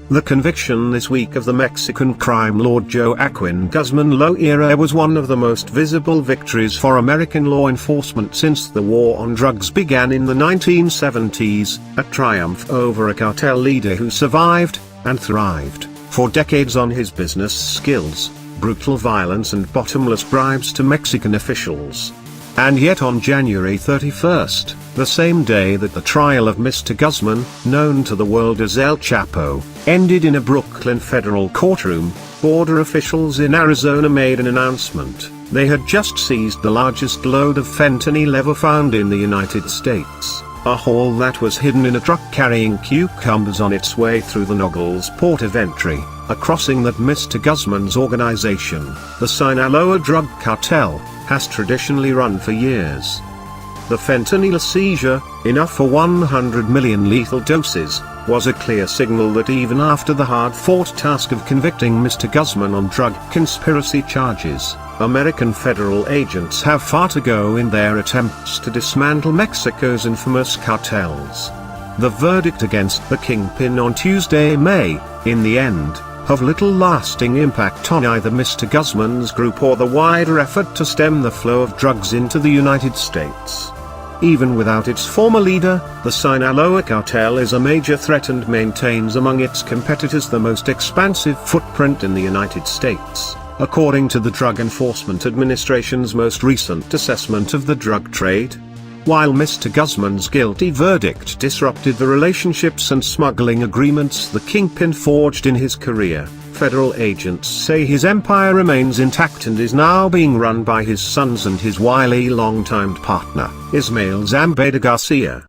The conviction this week of the Mexican crime lord Joaquin Guzman Loera was one of the most visible victories for American law enforcement since the war on drugs began in the 1970s, a triumph over a cartel leader who survived, and thrived, for decades on his business skills, brutal violence and bottomless bribes to Mexican officials. And yet on January 31st, the same day that the trial of Mr. Guzman, known to the world as El Chapo, ended in a Brooklyn federal courtroom, border officials in Arizona made an announcement. They had just seized the largest load of fentanyl ever found in the United States, a haul that was hidden in a truck carrying cucumbers on its way through the Nogales port of entry, a crossing that Mr. Guzman's organization, the Sinaloa drug cartel, has traditionally run for years. The fentanyl seizure, enough for 100 million lethal doses, was a clear signal that even after the hard-fought task of convicting Mr. Guzman on drug conspiracy charges, American federal agents have far to go in their attempts to dismantle Mexico's infamous cartels. The verdict against the kingpin on Tuesday may, in the end, have little lasting impact on either Mr. Guzman's group or the wider effort to stem the flow of drugs into the United States. Even without its former leader, the Sinaloa cartel is a major threat and maintains among its competitors the most expansive footprint in the United States, according to the Drug Enforcement Administration's most recent assessment of the drug trade. While Mr. Guzman's guilty verdict disrupted the relationships and smuggling agreements the kingpin forged in his career, federal agents say his empire remains intact and is now being run by his sons and his wily longtime partner, Ismael Zambada Garcia.